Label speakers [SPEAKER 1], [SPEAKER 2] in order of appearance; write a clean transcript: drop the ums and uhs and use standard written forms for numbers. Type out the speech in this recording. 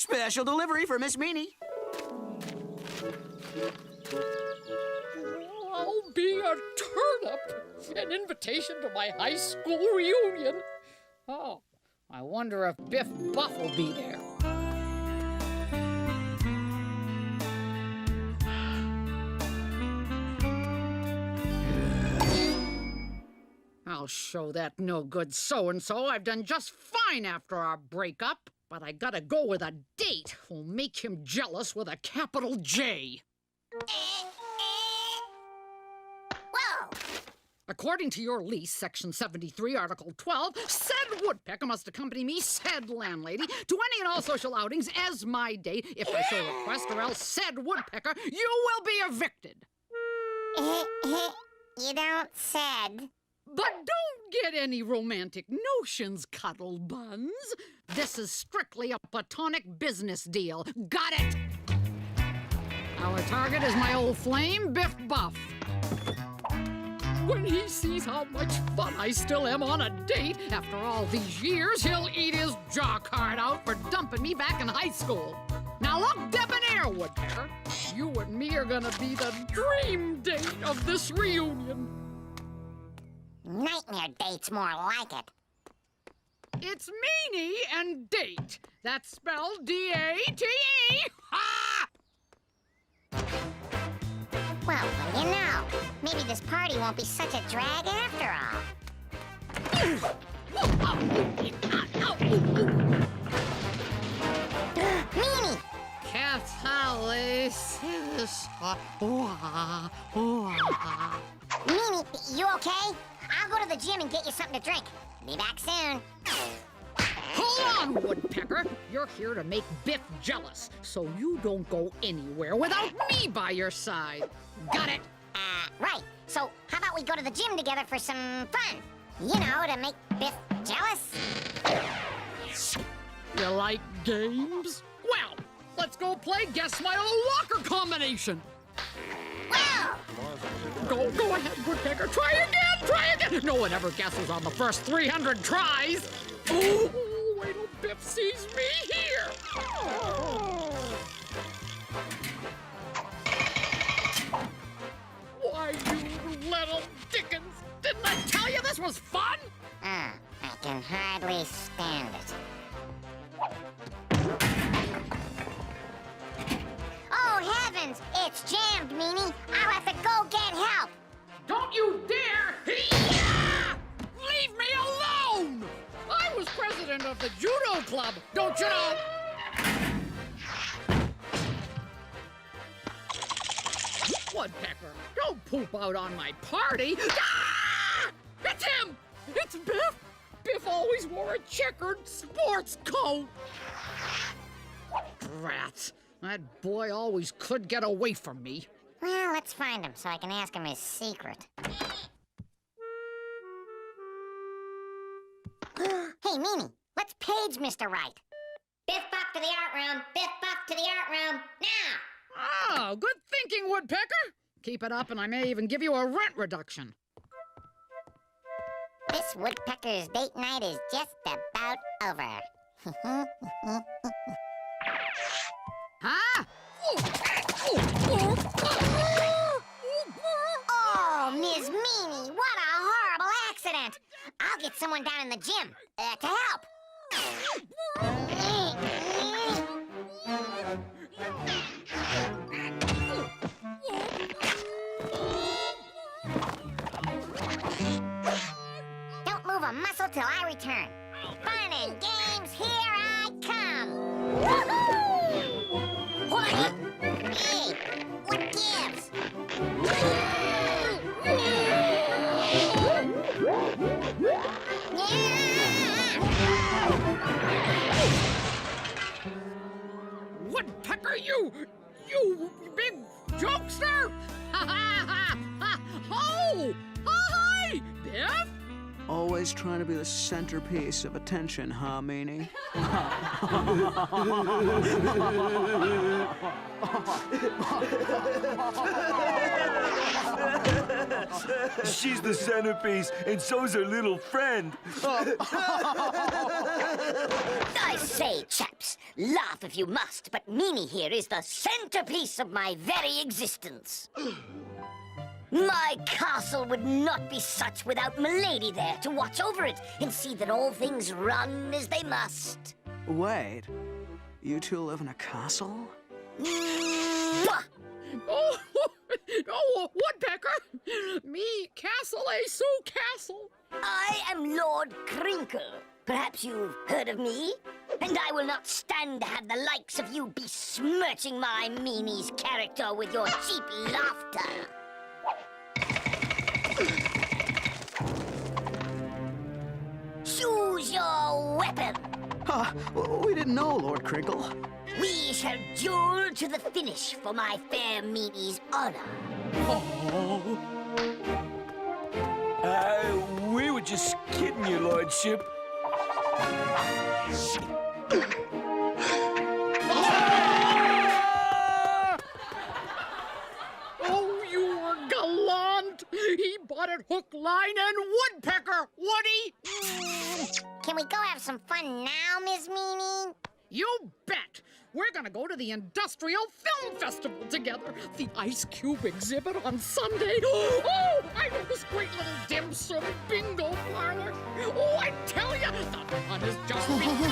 [SPEAKER 1] Special delivery for Miss Meany.
[SPEAKER 2] I'll be a turnip. An invitation to my high school reunion. Oh, I wonder if Biff Buff will be there. I'll show that no-good so-and-so I've done just fine after our breakup. But I gotta go with a date who'll make him jealous with a capital J.
[SPEAKER 3] Whoa!
[SPEAKER 2] According to your lease, Section 73, Article 12, said woodpecker must accompany me, said landlady, to any and all social outings as my date, if I so request, or else said woodpecker, you will be evicted.
[SPEAKER 3] You don't said.
[SPEAKER 2] But don't get any romantic notions, Cuddle Buns. This is strictly a platonic business deal. Got it? Our target is my old flame, Biff Buff. When he sees how much fun I still am on a date after all these years, he'll eat his jaw card out for dumping me back in high school. Now look debonair, woodpecker. You and me are gonna be the dream date of this reunion.
[SPEAKER 3] Nightmare date's more like it.
[SPEAKER 2] It's Meany and date. That's spelled D-A-T-E. Ha!
[SPEAKER 3] Well, you know, maybe this party won't be such a drag after all. Meany! Meany, you okay? I'll go to the gym and get you something to drink. Be back soon.
[SPEAKER 2] Hold on, woodpecker. You're here to make Biff jealous, so you don't go anywhere without me by your side. Got it?
[SPEAKER 3] Right. So how about we go to the gym together for some fun? You know, to make Biff jealous.
[SPEAKER 2] You like games? Well, let's go play Guess My Old Locker combination.
[SPEAKER 3] Well,
[SPEAKER 2] Go ahead, woodpecker. Try again. No one ever guesses on the first 300 tries. Oh, wait till Biff sees me here. Why, you little dickens. Didn't I tell you this was fun?
[SPEAKER 3] I can hardly stand it. Oh, heavens! It's jammed, Meany. I'll have to go get help.
[SPEAKER 2] Don't you dare! Hee-yah! Leave me alone! I was president of the judo club, don't you know? Woodpecker, don't poop out on my party. Ah! It's him! It's Biff! Biff always wore a checkered sports coat. Rats. That boy always could get away from me.
[SPEAKER 3] Well, let's find him so I can ask him his secret. Hey, Meany, let's page Mr. Right. Biff Buff to the art room. Biff Buff to the art room. Now!
[SPEAKER 2] Oh, good thinking, woodpecker. Keep it up and I may even give you a rent reduction.
[SPEAKER 3] This woodpecker's date night is just about over.
[SPEAKER 2] Huh?
[SPEAKER 3] Oh, Ms. Meany, what a horrible accident! I'll get someone down in the gym to help. Don't move a muscle till I return. Fun and games, here I come! Woohoo! What? Hey, what gives?
[SPEAKER 2] Woodpecker, you big jokester! Ha ha ha ha! Oh! Hi, Biff!
[SPEAKER 1] Always trying to be the centerpiece of attention, huh, Meany?
[SPEAKER 4] She's the centerpiece, and so's her little friend.
[SPEAKER 3] I say, chaps, Laugh if you must, but Meany here is the centerpiece of my very existence. My castle would not be such without Milady there to watch over it and see that all things run as they must.
[SPEAKER 1] Wait, you two live in a castle?
[SPEAKER 3] Mwah!
[SPEAKER 2] Oh, woodpecker! Me, Castle A Sue Castle.
[SPEAKER 3] I am Lord Crinkle. Perhaps you've heard of me? And I will not stand to have the likes of you besmirching my Meany's character with your cheap laughter. Choose your weapon.
[SPEAKER 1] We didn't know, Lord Crinkle.
[SPEAKER 3] We shall duel to the finish for my fair Meany's honor.
[SPEAKER 4] We were just kidding, your lordship.
[SPEAKER 2] Oh, you were gallant. He bought it hook, line, and woodpecker, Woody.
[SPEAKER 3] Can we go have some fun now, Miss Meany?
[SPEAKER 2] You bet! We're gonna go to the Industrial Film Festival together. The Ice Cube exhibit on Sunday. Oh, I know this great little dim sum bingo parlor. Oh, I tell you, the fun is just beginning.